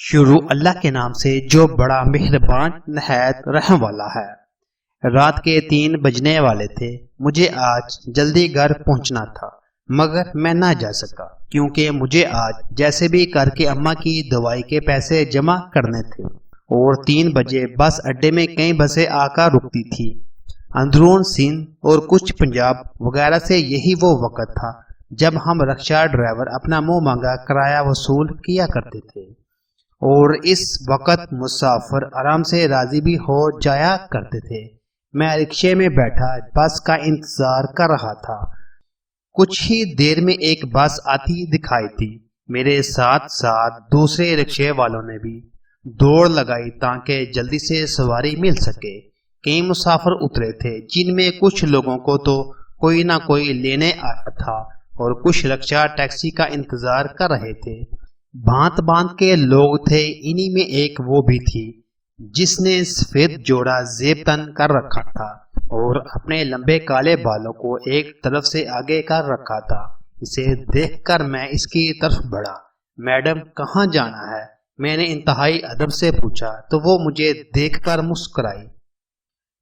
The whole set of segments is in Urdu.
شروع اللہ کے نام سے جو بڑا مہربان نہایت رحم والا ہے۔ رات کے 3 بجنے والے تھے۔ مجھے آج جلدی گھر پہنچنا تھا مگر میں نہ جا سکا کیونکہ مجھے آج جیسے بھی کر کے اماں کی دوائی کے پیسے جمع کرنے تھے اور 3 بجے بس اڈے میں کئی بسیں آ کر رکتی تھی۔ اندرون سندھ اور کچھ پنجاب وغیرہ سے یہی وہ وقت تھا جب ہم رکشہ ڈرائیور اپنا منہ مانگا کرایہ وصول کیا کرتے تھے اور اس وقت مسافر آرام سے راضی بھی ہو جایا کرتے تھے۔ میں رکشے میں بیٹھا بس کا انتظار کر رہا تھا۔ کچھ ہی دیر میں ایک بس آتی دکھائی تھی۔ میرے ساتھ ساتھ دوسرے رکشے والوں نے بھی دوڑ لگائی تاکہ جلدی سے سواری مل سکے۔ کئی مسافر اترے تھے جن میں کچھ لوگوں کو تو کوئی نہ کوئی لینے آیا تھا اور کچھ رکشہ ٹیکسی کا انتظار کر رہے تھے۔ بھانت بھانت کے لوگ تھے۔ انہی میں ایک وہ بھی تھی جس نے سفید جوڑا زیب تن کر رکھا تھا اور اپنے لمبے کالے بالوں کو ایک طرف سے آگے کر رکھا تھا۔ اسے دیکھ کر میں اس کی طرف بڑھا۔ میڈم کہاں جانا ہے؟ میں نے انتہائی ادب سے پوچھا تو وہ مجھے دیکھ کر مسکرائی۔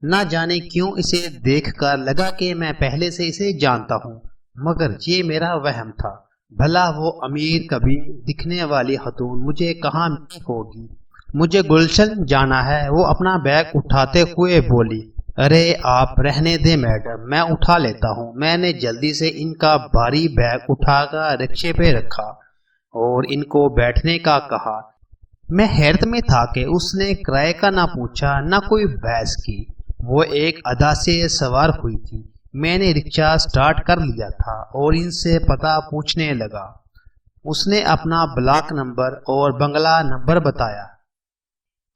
نہ جانے کیوں اسے دیکھ کر لگا کہ میں پہلے سے اسے جانتا ہوں مگر یہ میرا وہم تھا۔ بھلا وہ امیر کبھی دکھنے والی خاتون مجھے کہاں ملی ہوگی؟ مجھے گلشن جانا ہے۔ وہ اپنا بیگ اٹھاتے ہوئے بولی، ارے آپ رہنے دیں میڈم، میں اٹھا لیتا ہوں۔ میں نے جلدی سے ان کا بھاری بیگ اٹھا کر رکشے پہ رکھا اور ان کو بیٹھنے کا کہا۔ میں حیرت میں تھا کہ اس نے کرائے کا نہ پوچھا نہ کوئی بحث کی۔ وہ ایک ادا سے سوار ہوئی تھی۔ میں نے رکشہ سٹارٹ کر لیا تھا اور ان سے پتہ پوچھنے لگا۔ اس نے اپنا بلاک نمبر اور بنگلہ نمبر بتایا۔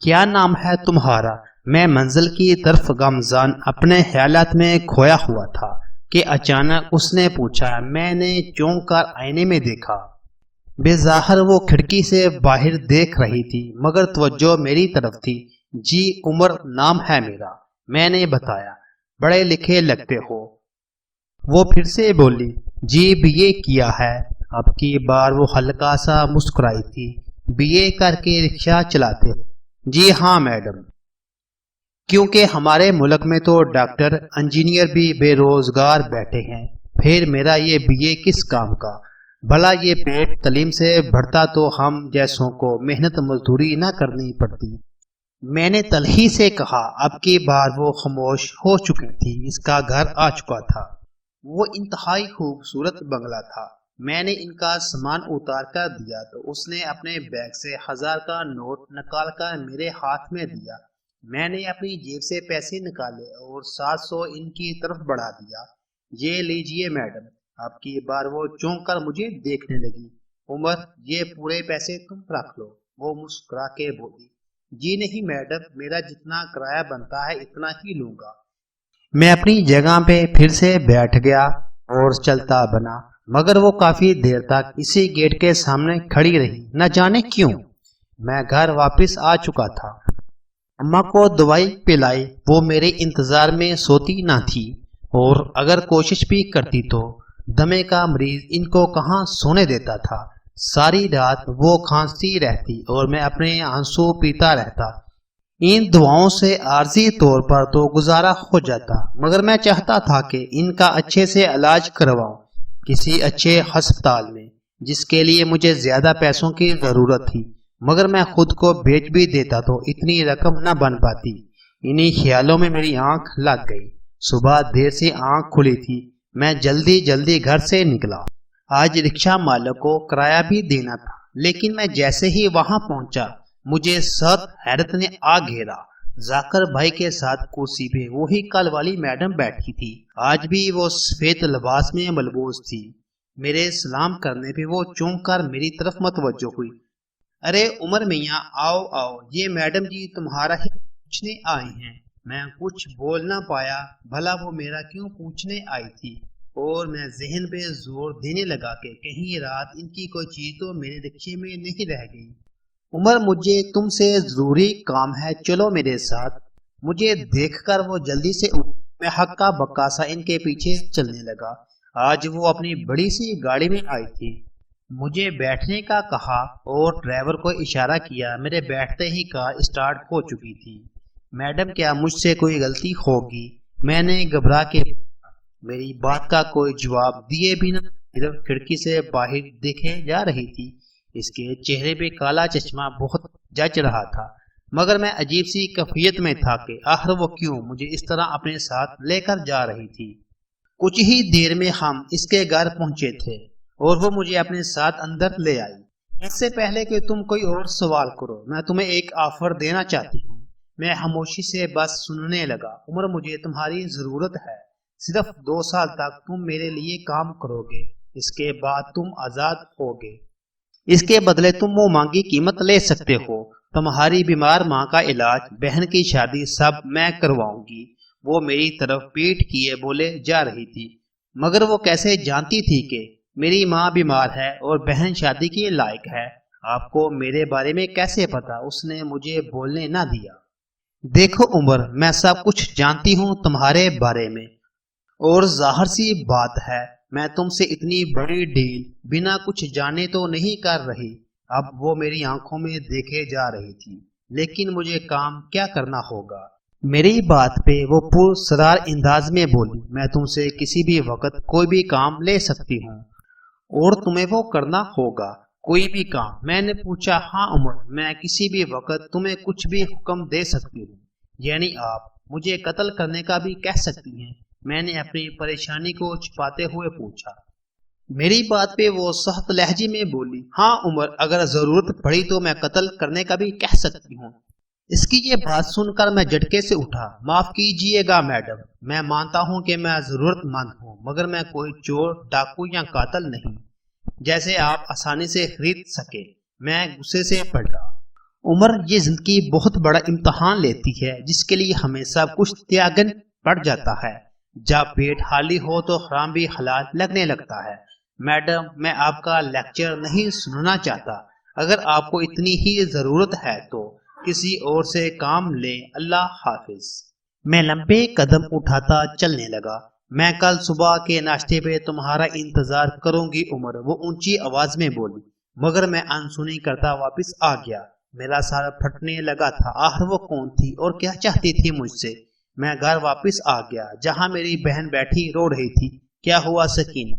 کیا نام ہے تمہارا؟ میں منزل کی طرف گامزن اپنے خیالات میں کھویا ہوا تھا کہ اچانک اس نے پوچھا۔ میں نے چونک کر آئینے میں دیکھا۔ بے ظاہر وہ کھڑکی سے باہر دیکھ رہی تھی مگر توجہ میری طرف تھی۔ جی عمر نام ہے میرا، میں نے بتایا۔ بڑے لکھے لگتے ہو۔ وہ پھر سے بولی، جی BA کیا ہے۔ اب کی بار وہ ہلکا سا مسکرائی تھی۔ BA کر کے رکشہ چلاتے؟ جی ہاں میڈم، کیونکہ ہمارے ملک میں تو ڈاکٹر انجینئر بھی بے روزگار بیٹھے ہیں، پھر میرا یہ BA کس کام کا؟ بھلا یہ پیٹ تعلیم سے بڑھتا تو ہم جیسوں کو محنت مزدوری نہ کرنی پڑتی۔ میں نے تلخی سے کہا۔ اب کی بار وہ خاموش ہو چکی تھی۔ اس کا گھر آ چکا تھا۔ وہ انتہائی خوبصورت بنگلہ تھا۔ میں نے ان کا سامان اتار کر دیا تو اس نے اپنے بیگ سے 1000 کا نوٹ نکال کر میرے ہاتھ میں دیا۔ میں نے اپنی جیب سے پیسے نکالے اور 700 ان کی طرف بڑھا دیا۔ یہ لیجئے میڈم۔ اب کی بار وہ چونک کر مجھے دیکھنے لگی۔ عمر یہ پورے پیسے تم رکھ لو۔ وہ مسکرا کے بولی، جی نہیں میڈم، میرا جتنا کرایہ بنتا ہے اتنا ہی لوں گا۔ میں اپنی جگہ پہ پھر سے بیٹھ گیا اور چلتا بنا مگر وہ کافی دیر تک اسی گیٹ کے سامنے کھڑی رہی، نہ جانے کیوں۔ میں گھر واپس آ چکا تھا۔ اماں کو دوائی پلائی۔ وہ میرے انتظار میں سوتی نہ تھی اور اگر کوشش بھی کرتی تو دمے کا مریض ان کو کہاں سونے دیتا تھا۔ ساری رات وہ کھانستی رہتی اور میں اپنے آنسو پیتا رہتا۔ ان دواؤں سے عارضی طور پر تو گزارا ہو جاتا مگر میں چاہتا تھا کہ ان کا اچھے سے علاج کرواؤں کسی اچھے ہسپتال میں، جس کے لیے مجھے زیادہ پیسوں کی ضرورت تھی مگر میں خود کو بیچ بھی دیتا تو اتنی رقم نہ بن پاتی۔ انہی خیالوں میں میری آنکھ لگ گئی۔ صبح دیر سے آنکھ کھلی تھی۔ میں جلدی گھر سے نکلا۔ آج رکشہ مالک کو کرایہ بھی دینا تھا لیکن میں جیسے ہی وہاں پہنچا مجھے سخت حیرت نے آ گھیرا۔ ذاکر بھائی کے ساتھ کرسی پہ وہی کل والی میڈم بیٹھی تھی۔ آج بھی وہ سفید لباس میں ملبوس تھی۔ میرے سلام کرنے پہ وہ چونک کر میری طرف متوجہ ہوئی۔ ارے عمر میاں آؤ آؤ، یہ میڈم جی تمہارا ہی پوچھنے آئے ہیں۔ میں کچھ بول نہ پایا۔ بھلا وہ میرا کیوں پوچھنے آئی تھی اور میں ذہن پہ زور دینے لگا کہ کہیں رات ان کی کوئی چیز تو میرے رکشے میں نہیں رہ گئی۔ عمر مجھے تم سے ضروری کام ہے، چلو میرے ساتھ۔ مجھے دیکھ کر وہ جلدی سے میں ہکا بکا سا ان کے پیچھے چلنے لگا۔ آج وہ اپنی بڑی سی گاڑی میں آئی تھی۔ مجھے بیٹھنے کا کہا اور ڈرائیور کو اشارہ کیا۔ میرے بیٹھتے ہی کار اسٹارٹ ہو چکی تھی۔ میڈم کیا مجھ سے کوئی غلطی ہوگی؟ میں نے گھبرا کے میری بات کا کوئی جواب دیے بنا صرف کھڑکی سے باہر دیکھے جا رہی تھی۔ اس کے چہرے پہ کالا چشمہ بہت جچ رہا تھا، مگر میں عجیب سی کیفیت میں تھا کہ آخر وہ کیوں مجھے اس طرح اپنے ساتھ لے کر جا رہی تھی۔ کچھ ہی دیر میں ہم اس کے گھر پہنچے تھے اور وہ مجھے اپنے ساتھ اندر لے آئی۔ اس سے پہلے کہ تم کوئی اور سوال کرو، میں تمہیں ایک آفر دینا چاہتی ہوں۔ میں خاموشی سے بس سننے لگا۔ عمر، مجھے تمہاری ضرورت ہے۔ صرف 2 سال تک تم میرے لیے کام کرو گے، اس کے بعد تم آزاد ہوگے۔ اس کے بدلے تم منہ مانگی قیمت لے سکتے ہو۔ تمہاری بیمار ماں کا علاج، بہن کی شادی سب میں کرواؤں گی۔ وہ میری طرف پیٹ کیے بولے جا رہی تھی، مگر وہ کیسے جانتی تھی کہ میری ماں بیمار ہے اور بہن شادی کے لائق ہے؟ آپ کو میرے بارے میں کیسے پتا؟ اس نے مجھے بولنے نہ دیا۔ دیکھو عمر، میں سب کچھ جانتی ہوں تمہارے بارے میں، اور ظاہر سی بات ہے میں تم سے اتنی بڑی ڈیل بنا کچھ جانے تو نہیں کر رہی۔ اب وہ میری آنکھوں میں دیکھے جا رہی تھی۔ لیکن مجھے کام کیا کرنا ہوگا؟ میری بات پہ وہ پرسرار انداز میں بولی، میں تم سے کسی بھی وقت کوئی بھی کام لے سکتی ہوں اور تمہیں وہ کرنا ہوگا۔ کوئی بھی کام؟ میں نے پوچھا۔ ہاں عمر، میں کسی بھی وقت تمہیں کچھ بھی حکم دے سکتی ہوں۔ یعنی آپ مجھے قتل کرنے کا بھی کہہ سکتی ہیں؟ میں نے اپنی پریشانی کو چھپاتے ہوئے پوچھا۔ میری بات پہ وہ سخت لہجے میں بولی، ہاں عمر، اگر ضرورت پڑی تو میں قتل کرنے کا بھی کہہ سکتی ہوں۔ اس کی یہ بات سن کر میں جھٹکے سے اٹھا۔ معاف کیجئے گا میڈم، میں مانتا ہوں کہ میں ضرورت مند ہوں، مگر میں کوئی چور، ڈاکو یا قاتل نہیں جیسے آپ آسانی سے خرید سکے۔ میں غصے سے پلٹا۔ عمر، یہ زندگی بہت بڑا امتحان لیتی ہے جس کے لیے ہمیں سب کچھ تیاگن پڑ جاتا ہے۔ جب پیٹ خالی ہو تو حرام بھی حلال لگنے لگتا ہے۔ میڈم، میں آپ کا لیکچر نہیں سننا چاہتا۔ اگر آپ کو اتنی ہی ضرورت ہے تو کسی اور سے کام لیں۔ اللہ حافظ۔ میں لمبے قدم اٹھاتا چلنے لگا۔ میں کل صبح کے ناشتے پہ تمہارا انتظار کروں گی عمر، وہ اونچی آواز میں بولی، مگر میں انسنی کرتا واپس آ گیا۔ میرا سر پھٹنے لگا تھا۔ آخر وہ کون تھی اور کیا چاہتی تھی مجھ سے؟ میں گھر واپس آ گیا جہاں میری بہن بیٹھی رو رہی تھی۔ کیا ہوا سکینہ؟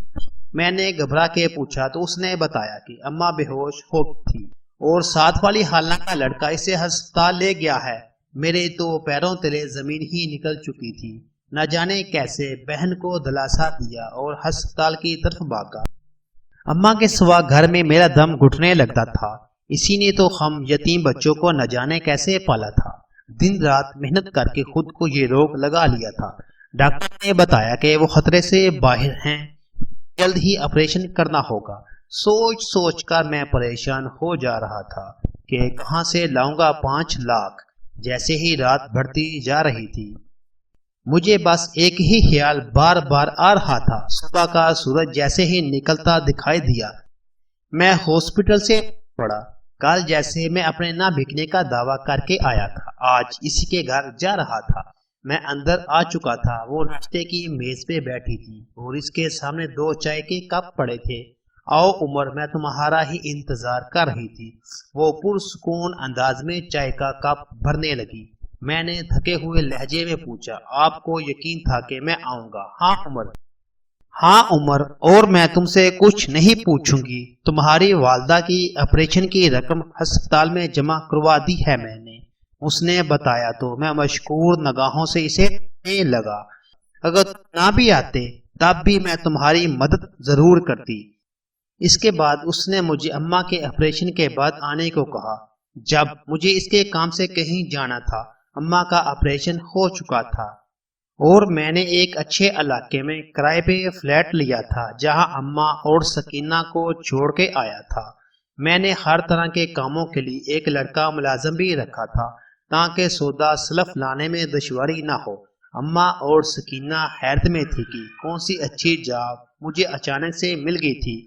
میں نے گھبرا کے پوچھا تو اس نے بتایا کہ اماں بے ہوش ہو تھی اور ساتھ والی خالہ کا لڑکا اسے ہسپتال لے گیا ہے۔ میرے تو پیروں تلے زمین ہی نکل چکی تھی۔ نہ جانے کیسے بہن کو دلاسا دیا اور ہسپتال کی طرف بھاگا۔ اماں کے سوا گھر میں میرا دم گھٹنے لگتا تھا۔ اسی نے تو ہم یتیم بچوں کو نہ جانے کیسے پالا تھا۔ دن رات محنت کر کے خود کو یہ روگ لگا لیا تھا۔ ڈاکٹر نے بتایا کہ وہ خطرے سے باہر ہیں، جلد ہی آپریشن کرنا ہوگا۔ سوچ سوچ کر میں پریشان ہو جا رہا تھا کہ کہاں سے لاؤں گا 5 لاکھ۔ جیسے ہی رات بڑھتی جا رہی تھی مجھے بس ایک ہی خیال بار بار آ رہا تھا۔ صبح کا سورج جیسے ہی نکلتا دکھائی دیا میں ہاسپٹل سے پڑا۔ کل جیسے میں اپنے نہ بکنے کا دعویٰ کر کے آیا تھا، آج اسی کے گھر جا رہا تھا۔ میں اندر آ چکا تھا۔ وہ ناشتے کی میز پہ بیٹھی تھی اور اس کے سامنے 2 چائے کے کپ پڑے تھے۔ آؤ عمر، میں تمہارا ہی انتظار کر رہی تھی۔ وہ پرسکون انداز میں چائے کا کپ بھرنے لگی۔ میں نے تھکے ہوئے لہجے میں پوچھا، آپ کو یقین تھا کہ میں آؤں گا؟ ہاں عمر۔ ہاں عمر، اور میں تم سے کچھ نہیں پوچھوں گی۔ تمہاری والدہ کی آپریشن کی رقم ہسپتال میں جمع کروا دی ہے میں نے، اس نے بتایا تو میں مشکور نگاہوں سے اسے دیکھنے لگا۔ اگر تم نہ بھی آتے تب بھی میں تمہاری مدد ضرور کرتی۔ اس کے بعد اس نے مجھے اماں کے آپریشن کے بعد آنے کو کہا۔ جب مجھے اس کے کام سے کہیں جانا تھا اماں کا آپریشن ہو چکا تھا اور میں نے ایک اچھے علاقے میں کرائے پہ فلیٹ لیا تھا جہاں اماں اور سکینہ کو چھوڑ کے آیا تھا۔ میں نے ہر طرح کے کاموں کے لیے ایک لڑکا ملازم بھی رکھا تھا تاکہ سودا سلف لانے میں دشواری نہ ہو۔ اماں اور سکینہ حیرت میں تھی کہ کون سی اچھی جاب مجھے اچانک سے مل گئی تھی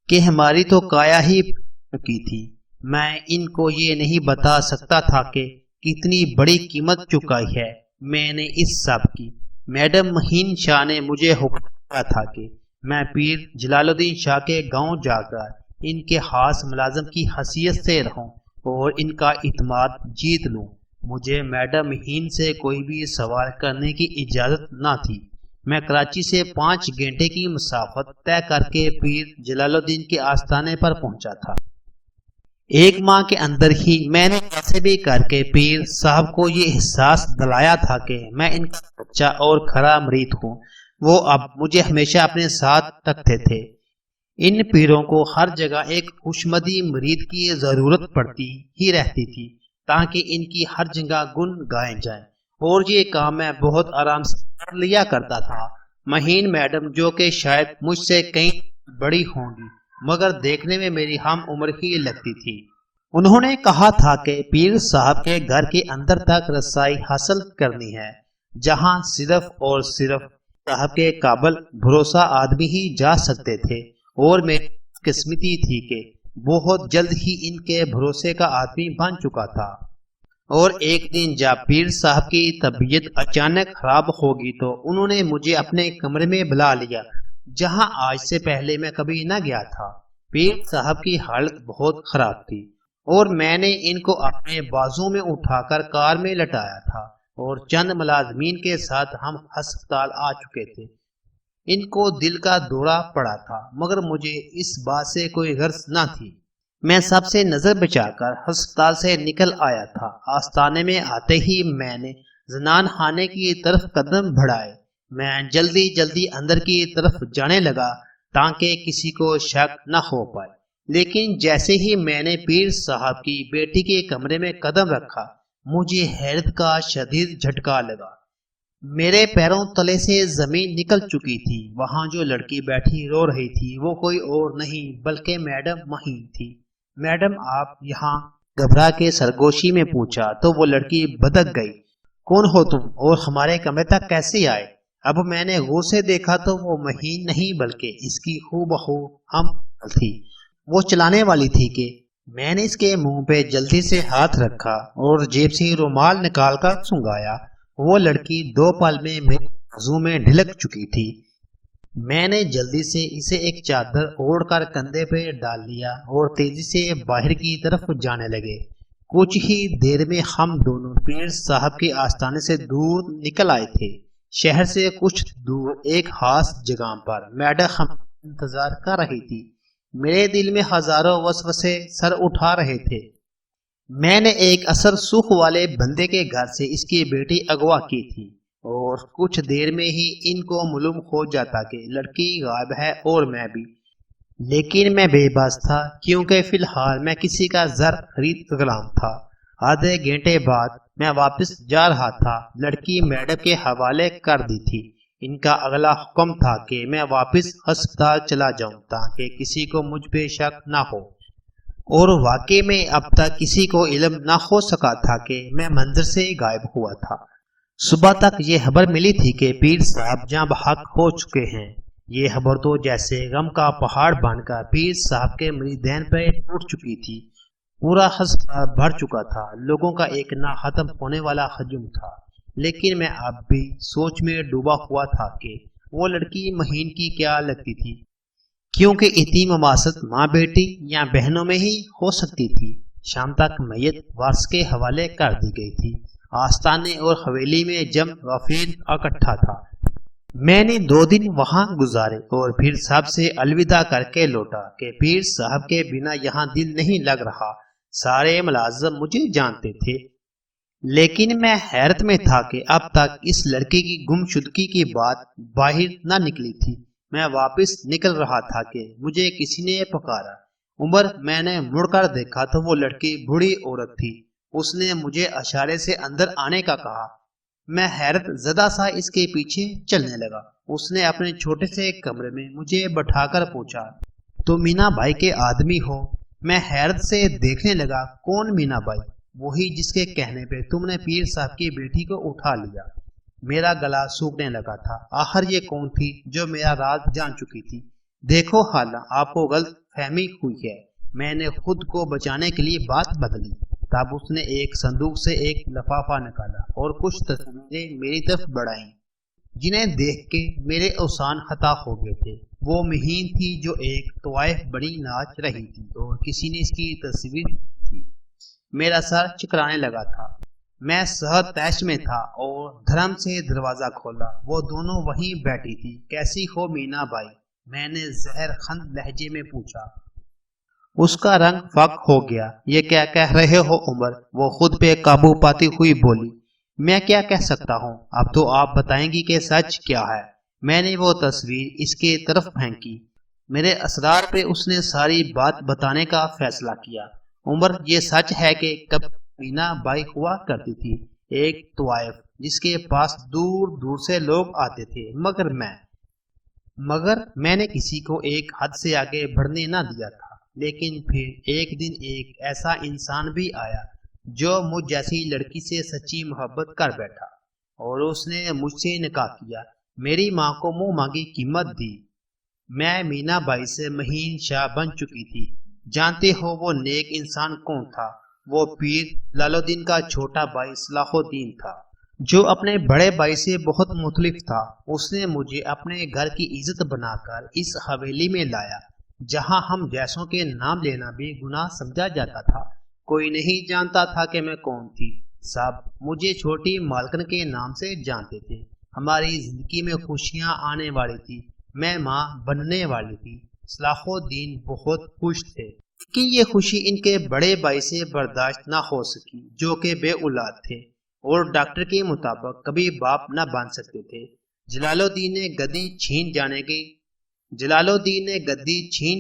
کہ ہماری تو کایا ہی کی تھی۔ میں ان کو یہ نہیں بتا سکتا تھا کہ کتنی بڑی قیمت چکائی ہے میں نے اس سب کی۔ میڈم مہین شاہ نے مجھے حکم دیا تھا کہ میں پیر جلال الدین شاہ کے گاؤں جا کر ان کے خاص ملازم کی حیثیت سے رہوں اور ان کا اعتماد جیت لوں۔ مجھے میڈم ہند سے کوئی بھی سوال کرنے کی اجازت نہ تھی۔ میں کراچی سے 5 گھنٹے کی مسافت طے کر کے پیر جلال الدین کے آستانے پر پہنچا تھا۔ 1 ماہ کے اندر ہی میں نے کیسے بھی کر کے پیر صاحب کو یہ احساس دلایا تھا کہ میں ان کا سچا اور کھرا مرید ہوں۔ وہ اب مجھے ہمیشہ اپنے ساتھ رکھتے تھے۔ ان پیروں کو ہر جگہ ایک خوشمدی مرید کی ضرورت پڑتی ہی رہتی تھی تاکہ ان کی ہر جگہ گن گائے جائیں، اور یہ کام میں بہت آرام سے کر لیا کرتا تھا۔ مہین میڈم، جو کہ شاید مجھ سے کہیں بڑی ہوں گی مگر دیکھنے میں میری ہم عمر ہی لگتی تھی، انہوں نے کہا تھا کہ پیر صاحب کے گھر کے اندر تک رسائی حاصل کرنی ہے، جہاں صرف اور صرف صاحب کے قابل بھروسہ آدمی ہی جا سکتے تھے، اور میری قسمتی تھی کہ بہت جلد ہی ان کے بھروسے کا آدمی بن چکا تھا۔ اور ایک دن جب پیر صاحب کی طبیعت اچانک خراب ہوگی تو انہوں نے مجھے اپنے کمرے میں بلا لیا، جہاں آج سے پہلے میں کبھی نہ گیا تھا۔ پیر صاحب کی حالت بہت خراب تھی اور میں نے ان کو اپنے بازو میں اٹھا کر کار میں لٹایا تھا، اور چند ملازمین کے ساتھ ہم ہسپتال آ چکے تھے۔ ان کو دل کا دورہ پڑا تھا، مگر مجھے اس بات سے کوئی غرض نہ تھی۔ میں سب سے نظر بچا کر ہسپتال سے نکل آیا تھا۔ آستانے میں آتے ہی میں نے زنان خانے کی طرف قدم بڑھائے۔ میں جلدی اندر کی طرف جانے لگا تاکہ کسی کو شک نہ ہو پائے، لیکن جیسے ہی میں نے پیر صاحب کی بیٹی کے کمرے میں قدم رکھا، مجھے حیرت کا شدید جھٹکا لگا۔ میرے پیروں تلے سے زمین نکل چکی تھی۔ وہاں جو لڑکی بیٹھی رو رہی تھی وہ کوئی اور نہیں بلکہ میڈم مہین تھی۔ میڈم، آپ یہاں؟ گھبرا کے سرگوشی میں پوچھا تو وہ لڑکی بدک گئی۔ کون ہو تم اور ہمارے کمرے تک کیسے آئے؟ اب میں نے غور سے دیکھا تو وہ مہین نہیں بلکہ اس کی ہو بہو ہم تھی۔ وہ چلانے والی تھی کہ میں نے اس کے منہ پہ جلدی سے ہاتھ رکھا اور جیب سے رومال نکال کر سنگایا۔ وہ لڑکی 2 پل میں میرے بازو میں ڈھلک چکی تھی۔ میں نے جلدی سے اسے ایک چادر اوڑھ کر کندھے پہ ڈال لیا اور تیزی سے باہر کی طرف جانے لگے۔ کچھ ہی دیر میں ہم دونوں پیر صاحب کے آستانے سے دور نکل آئے تھے۔ شہر سے کچھ دور ایک خاص جگہ پر میڈم ہم انتظار کر رہی تھی۔ میرے دل میں ہزاروں وسوسے سر اٹھا رہے تھے۔ میں نے ایک اثر سوکھ والے بندے کے گھر سے اس کی بیٹی اغوا کی تھی، اور کچھ دیر میں ہی ان کو معلوم ہو جاتا کہ لڑکی غائب ہے اور میں بھی۔ لیکن میں بے بس تھا کیونکہ فی الحال میں کسی کا زر خرید غلام تھا۔ آدھے گھنٹے بعد میں واپس جا رہا تھا۔ لڑکی میڈم کے حوالے کر دی تھی۔ ان کا اگلا حکم تھا کہ میں واپس ہسپتال چلا جاؤں تاکہ کسی کو مجھ پہ شک نہ ہو، اور واقعی میں اب تک کسی کو علم نہ ہو سکا تھا کہ میں منظر سے غائب ہوا تھا۔ صبح تک یہ خبر ملی تھی کہ پیر صاحب جاں بحق ہو چکے ہیں۔ یہ خبر تو جیسے غم کا پہاڑ بن کر پیر صاحب کے مریدین پہ ٹوٹ چکی تھی۔ پورا ہسپتال بھر چکا تھا، لوگوں کا ایک نہ ختم ہونے والا ہجوم تھا۔ لیکن میں اب بھی سوچ میں ڈوبا ہوا تھا کہ وہ لڑکی مہین کی کیا لگتی تھی، کیونکہ اتنی مماثلت ماں بیٹی یا بہنوں میں ہی ہو سکتی تھی۔ شام تک میت وارث کے حوالے کر دی گئی تھی۔ آستانے اور حویلی میں جم وفید اکٹھا تھا۔ میں نے 2 دن وہاں گزارے اور پھر صاحب سے الوداع کر کے لوٹا کہ پیر صاحب کے بنا یہاں دل نہیں لگ رہا۔ سارے ملازم مجھے جانتے تھے، لیکن میں حیرت میں تھا کہ اب تک اس لڑکی کی گمشدگی کی بات باہر نہ نکلی تھی۔ میں واپس نکل رہا تھا کہ مجھے کسی نے پکارا۔ عمر، میں نے مڑ کر دیکھا تو وہ لڑکی بوڑھی عورت تھی۔ اس نے مجھے اشارے سے اندر آنے کا کہا۔ میں حیرت زدہ سا اس کے پیچھے چلنے لگا۔ اس نے اپنے چھوٹے سے کمرے میں مجھے بٹھا کر پوچھا، تو مینا بھائی کے آدمی ہو؟ میں حیرت سے دیکھنے لگا۔ کون مینا بھائی؟ وہی جس کے کہنے پہ تم نے پیر صاحب کی بیٹی کو اٹھا لیا۔ میرا گلا سوکھنے لگا تھا۔ آخر یہ کون تھی جو میرا راز جان چکی تھی؟ دیکھو خالہ، آپ کو غلط فہمی ہوئی ہے۔ میں نے خود کو بچانے کے لیے بات بدلی۔ تب اس نے ایک صندوق سے ایک لفافہ نکالا اور کچھ تصویریں میری طرف بڑھائیں۔ جنہیں دیکھ کے میرے اوسان خطا ہو گئے تھے۔ وہ مہین تھی جو ایک طوائف بڑی ناچ رہی تھی اور کسی نے اس کی تصویر تھی۔ میرا سر چکرانے لگا تھا۔ میں صحت تیش میں تھا اور دھرم سے دروازہ کھولا۔ وہ دونوں وہیں بیٹھی تھی۔ کیسی ہو مینا بائی؟ میں نے زہر خند لہجے میں پوچھا۔ اس کا رنگ فاق ہو گیا۔ یہ کیا کہہ رہے ہو عمر؟ وہ خود پہ قابو پاتی ہوئی بولی۔ میں کیا کہہ سکتا ہوں؟ اب تو آپ بتائیں گی کہ سچ کیا ہے۔ میں نے وہ تصویر اس کے طرف پھینکی۔ میرے اسرار پہ اس نے ساری بات بتانے کا فیصلہ کیا۔ عمر، یہ سچ ہے کہ کب مینا بائی ہوا کرتی تھی ایک طوائف جس کے پاس دور دور سے لوگ آتے تھے، مگر میں نے کسی کو ایک حد سے آگے بڑھنے نہ دیا تھا۔ لیکن پھر ایک دن ایک ایسا انسان بھی آیا جو مجھ جیسی لڑکی سے سچی محبت کر بیٹھا اور اس نے مجھ سے نکاح کیا، میری ماں کو منہ مانگی قیمت دی۔ میں مینا بائی سے مہین شاہ بن چکی تھی۔ جانتے ہو وہ نیک انسان کون تھا؟ وہ پیر جلال الدین کا چھوٹا بھائی صلاح الدین تھا، جو اپنے بڑے بھائی سے بہت مختلف تھا۔ اس نے مجھے اپنے گھر کی عزت بنا کر اس حویلی میں لایا جہاں ہم جیسوں کے نام لینا بھی گناہ سمجھا جاتا تھا۔ کوئی نہیں جانتا تھا کہ میں کون تھی، سب مجھے چھوٹی مالکن کے نام سے جانتے تھے۔ ہماری زندگی میں خوشیاں آنے والی تھی، میں ماں بننے والی تھی۔ صلاح الدین بہت خوش تھے، لیکن یہ خوشی ان کے بڑے بھائی سے برداشت نہ ہو سکی جو کہ بے اولاد تھے اور ڈاکٹر کے مطابق کبھی باپ نہ بن سکتے تھے۔ جلال الدین نے گدی چھین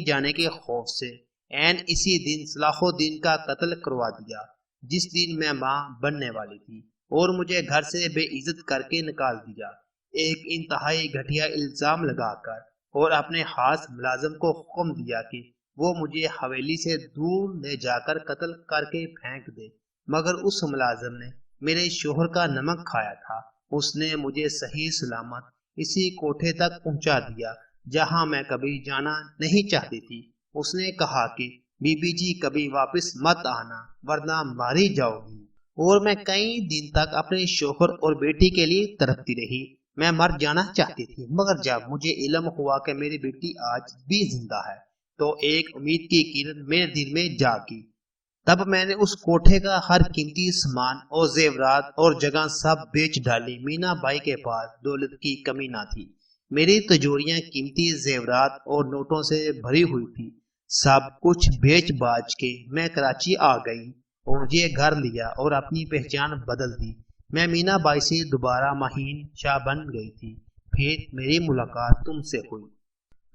جانے کے خوف سے عین اسی دن صلاح الدین کا قتل کروا دیا جس دن میں ماں بننے والی تھی، اور مجھے گھر سے بے عزت کر کے نکال دیا ایک انتہائی گھٹیا الزام لگا کر، اور اپنے خاص ملازم کو حکم دیا کہ وہ مجھے حویلی سے دور لے جا کر قتل کر کے پھینک دے۔ مگر اس ملازم نے میرے شوہر کا نمک کھایا تھا۔ اس نے مجھے صحیح سلامت اسی کوٹھے تک پہنچا دیا جہاں میں کبھی جانا نہیں چاہتی تھی۔ اس نے کہا کہ بی بی جی کبھی واپس مت آنا ورنہ ماری جاؤ گی، اور میں کئی دن تک اپنے شوہر اور بیٹی کے لیے تڑپتی رہی۔ میں مر جانا چاہتی تھی، مگر جب مجھے علم ہوا کہ میری بیٹی آج بھی زندہ ہے تو ایک امید کی کرن میرے دل میں جاگی۔ تب میں نے اس کوٹھے کا ہر قیمتی سامان اور زیورات اور جگہ سب بیچ ڈالی۔ مینا بائی کے پاس دولت کی کمی نہ تھی، میری تجوریاں قیمتی زیورات اور نوٹوں سے بھری ہوئی تھی۔ سب کچھ بیچ باچ کے میں کراچی آ گئی اور یہ گھر لیا اور اپنی پہچان بدل دی۔ میں مینا بائی سے دوبارہ مہین شاہ بن گئی تھی۔ پھر میری ملاقات تم سے ہوئی۔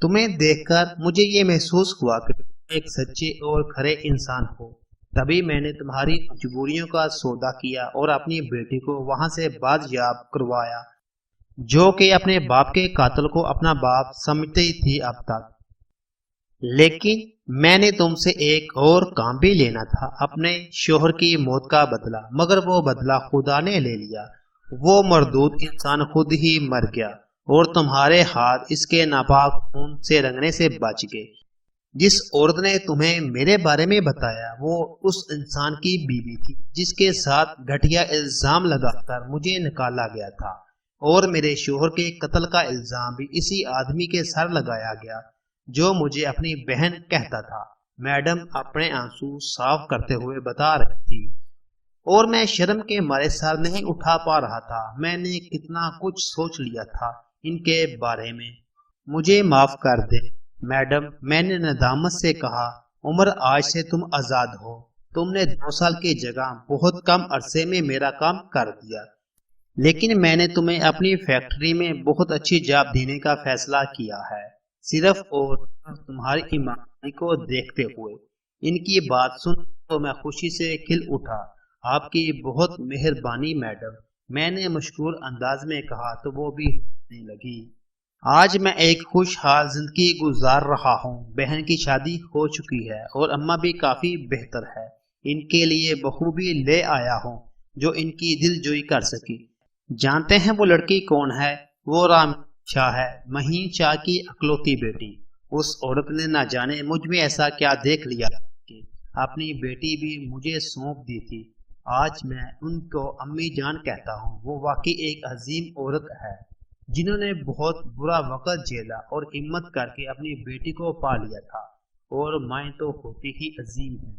تمہیں دیکھ کر مجھے یہ محسوس ہوا کہ تم ایک سچے اور کھرے انسان ہو۔ تبھی میں نے تمہاری مجبوریوں کا سودا کیا اور اپنی بیٹی کو وہاں سے بازیاب کروایا، جو کہ اپنے باپ کے قاتل کو اپنا باپ سمجھتی تھی اب تک۔ لیکن میں نے تم سے ایک اور کام بھی لینا تھا، اپنے شوہر کی موت کا بدلہ، مگر وہ بدلہ خدا نے لے لیا۔ وہ مردود انسان خود ہی مر گیا اور تمہارے ہاتھ اس کے ناپاک خون سے رنگنے سے بچ گئے۔ جس عورت نے تمہیں میرے بارے میں بتایا وہ اس انسان کی بیوی تھی جس کے ساتھ گھٹیا الزام لگا کر مجھے نکالا گیا تھا، اور میرے شوہر کے قتل کا الزام بھی اسی آدمی کے سر لگایا گیا جو مجھے اپنی بہن کہتا تھا۔ میڈم اپنے آنسو صاف کرتے ہوئے بتا رہی تھی، اور میں شرم کے مارے سر نہیں اٹھا پا رہا تھا۔ میں نے کتنا کچھ سوچ لیا تھا ان کے بارے میں۔ مجھے معاف کر دیں میڈم، میں نے ندامت سے کہا۔ عمر، آج سے تم آزاد ہو۔ تم نے 2 سال کی جگہ بہت کم عرصے میں میرا کام کر دیا، لیکن میں نے تمہیں اپنی فیکٹری میں بہت اچھی جاب دینے کا فیصلہ کیا ہے، صرف اور تمہاری ایمانداری کو دیکھتے ہوئے۔ ان کی بات سن تو میں خوشی سے کھل اٹھا۔ آپ کی بہت مہربانی میڈم، میں نے مشکور انداز میں کہا تو وہ بھی ہنسنے لگی۔ آج میں ایک خوشحال زندگی گزار رہا ہوں۔ بہن کی شادی ہو چکی ہے اور اماں بھی کافی بہتر ہے۔ ان کے لیے بہو بھی لے آیا ہوں جو ان کی دل جوئی کر سکی۔ جانتے ہیں وہ لڑکی کون ہے؟ وہ رام شاہ ہے، مہین شاہ کی اکلوتی بیٹی۔ اس عورت نے نہ جانے مجھ میں ایسا کیا دیکھ لیا کہ اپنی بیٹی بھی مجھے سونپ دی تھی۔ آج میں ان کو امی جان کہتا ہوں۔ وہ واقعی ایک عظیم عورت ہے جنہوں نے بہت برا وقت جھیلا اور ہمت کر کے اپنی بیٹی کو پا لیا تھا، اور مائیں تو ہوتی ہی عظیم ہیں۔